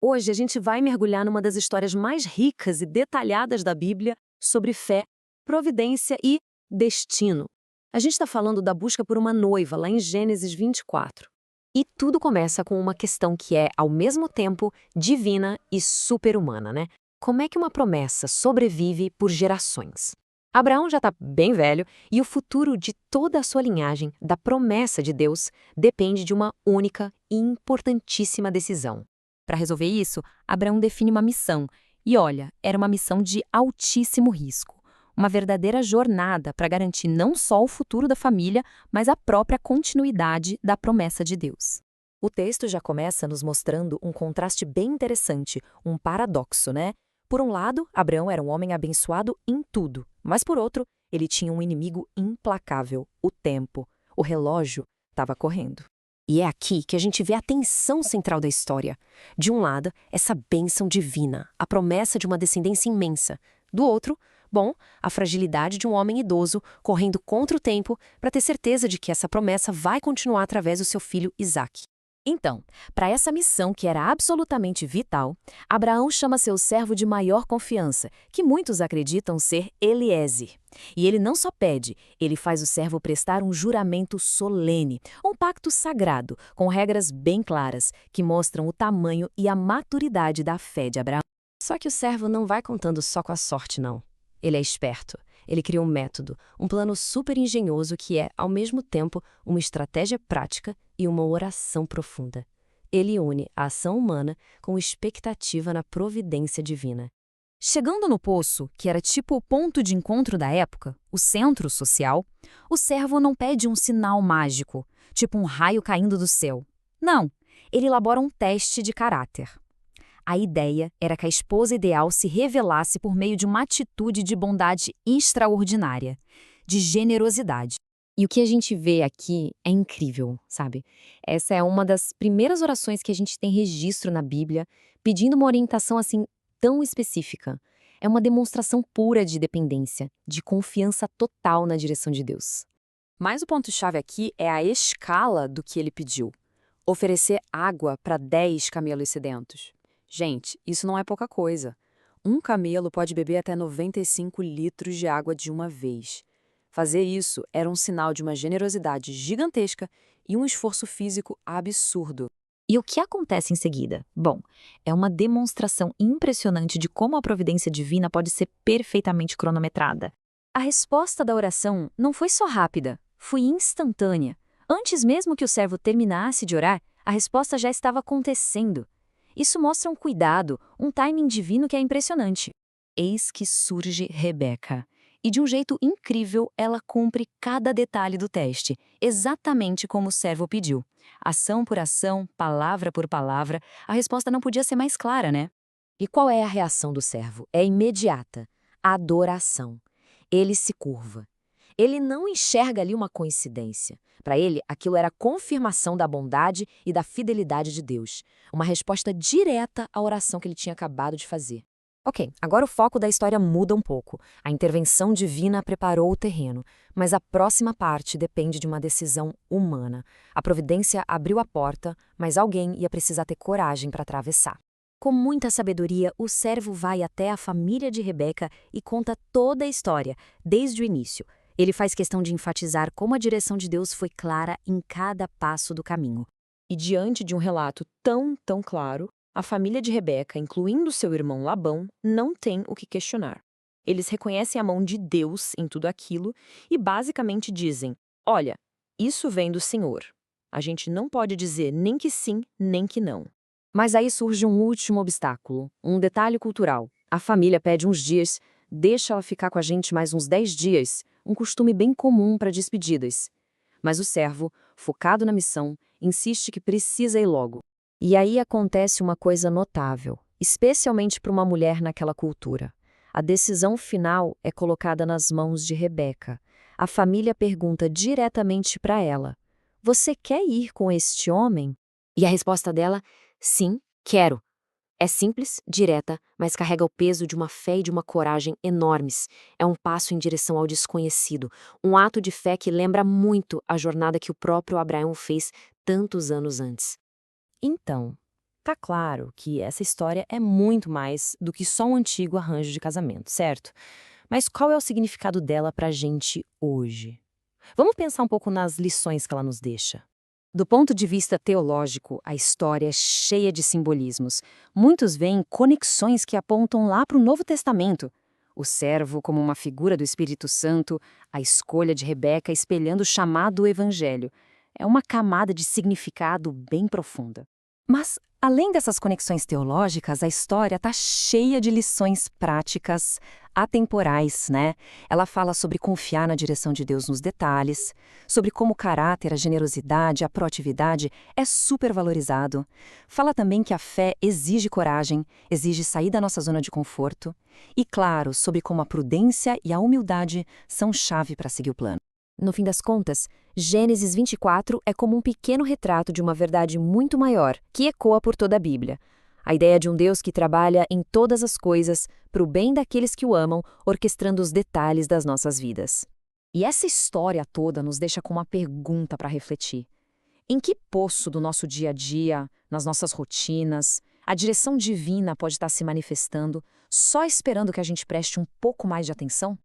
Hoje a gente vai mergulhar numa das histórias mais ricas e detalhadas da Bíblia sobre fé, providência e destino. A gente está falando da busca por uma noiva, lá em Gênesis 24. E tudo começa com uma questão que é, ao mesmo tempo, divina e super-humana, né? Como é que uma promessa sobrevive por gerações? Abraão já está bem velho e o futuro de toda a sua linhagem, da promessa de Deus, depende de uma única e importantíssima decisão. Para resolver isso, Abraão define uma missão. E olha, era uma missão de altíssimo risco. Uma verdadeira jornada para garantir não só o futuro da família, mas a própria continuidade da promessa de Deus. O texto já começa nos mostrando um contraste bem interessante, um paradoxo, né? Por um lado, Abraão era um homem abençoado em tudo, mas por outro, ele tinha um inimigo implacável, o tempo. O relógio estava correndo. E é aqui que a gente vê a tensão central da história. De um lado, essa bênção divina, a promessa de uma descendência imensa. Do outro, bom, a fragilidade de um homem idoso correndo contra o tempo para ter certeza de que essa promessa vai continuar através do seu filho Isaque. Então, para essa missão que era absolutamente vital, Abraão chama seu servo de maior confiança, que muitos acreditam ser Eliezer. E ele não só pede, ele faz o servo prestar um juramento solene, um pacto sagrado, com regras bem claras, que mostram o tamanho e a maturidade da fé de Abraão. Só que o servo não vai contando só com a sorte, não. Ele é esperto. Ele cria um método, um plano super engenhoso que é, ao mesmo tempo, uma estratégia prática e uma oração profunda. Ele une a ação humana com expectativa na providência divina. Chegando no poço, que era tipo o ponto de encontro da época, o centro social, o servo não pede um sinal mágico, tipo um raio caindo do céu. Não, ele elabora um teste de caráter. A ideia era que a esposa ideal se revelasse por meio de uma atitude de bondade extraordinária, de generosidade. E o que a gente vê aqui é incrível, sabe? Essa é uma das primeiras orações que a gente tem registro na Bíblia, pedindo uma orientação assim tão específica. É uma demonstração pura de dependência, de confiança total na direção de Deus. Mas o ponto-chave aqui é a escala do que ele pediu. Oferecer água para 10 camelos sedentos. Gente, isso não é pouca coisa. Um camelo pode beber até 95 litros de água de uma vez. Fazer isso era um sinal de uma generosidade gigantesca e um esforço físico absurdo. E o que acontece em seguida? Bom, é uma demonstração impressionante de como a providência divina pode ser perfeitamente cronometrada. A resposta da oração não foi só rápida, foi instantânea. Antes mesmo que o servo terminasse de orar, a resposta já estava acontecendo. Isso mostra um cuidado, um timing divino que é impressionante. Eis que surge Rebeca. E de um jeito incrível, ela cumpre cada detalhe do teste, exatamente como o servo pediu. Ação por ação, palavra por palavra, a resposta não podia ser mais clara, né? E qual é a reação do servo? É imediata. Adoração. Ele se curva. Ele não enxerga ali uma coincidência. Para ele, aquilo era confirmação da bondade e da fidelidade de Deus. Uma resposta direta à oração que ele tinha acabado de fazer. Ok, agora o foco da história muda um pouco. A intervenção divina preparou o terreno, mas a próxima parte depende de uma decisão humana. A providência abriu a porta, mas alguém ia precisar ter coragem para atravessar. Com muita sabedoria, o servo vai até a família de Rebeca e conta toda a história, desde o início. Ele faz questão de enfatizar como a direção de Deus foi clara em cada passo do caminho. E diante de um relato tão claro, a família de Rebeca, incluindo seu irmão Labão, não tem o que questionar. Eles reconhecem a mão de Deus em tudo aquilo e basicamente dizem: olha, isso vem do Senhor. A gente não pode dizer nem que sim, nem que não. Mas aí surge um último obstáculo, um detalhe cultural. A família pede uns dias, deixa ela ficar com a gente mais uns 10 dias, um costume bem comum para despedidas. Mas o servo, focado na missão, insiste que precisa ir logo. E aí acontece uma coisa notável, especialmente para uma mulher naquela cultura. A decisão final é colocada nas mãos de Rebeca. A família pergunta diretamente para ela: você quer ir com este homem? E a resposta dela: sim, quero. É simples, direta, mas carrega o peso de uma fé e de uma coragem enormes. É um passo em direção ao desconhecido, um ato de fé que lembra muito a jornada que o próprio Abraão fez tantos anos antes. Então, Tá claro que essa história é muito mais do que só um antigo arranjo de casamento, certo? Mas qual é o significado dela pra gente hoje? Vamos pensar um pouco nas lições que ela nos deixa. Do ponto de vista teológico, a história é cheia de simbolismos. Muitos veem conexões que apontam lá para o Novo Testamento. O servo como uma figura do Espírito Santo, a escolha de Rebeca espelhando o chamado do Evangelho. É uma camada de significado bem profunda. Mas, além dessas conexões teológicas, a história está cheia de lições práticas, atemporais, né? Ela fala sobre confiar na direção de Deus nos detalhes, sobre como o caráter, a generosidade, a proatividade é super valorizado. Fala também que a fé exige coragem, exige sair da nossa zona de conforto. E, claro, sobre como a prudência e a humildade são chave para seguir o plano. No fim das contas, Gênesis 24 é como um pequeno retrato de uma verdade muito maior, que ecoa por toda a Bíblia. A ideia de um Deus que trabalha em todas as coisas, para o bem daqueles que o amam, orquestrando os detalhes das nossas vidas. E essa história toda nos deixa com uma pergunta para refletir. Em que poço do nosso dia a dia, nas nossas rotinas, a direção divina pode estar se manifestando, só esperando que a gente preste um pouco mais de atenção?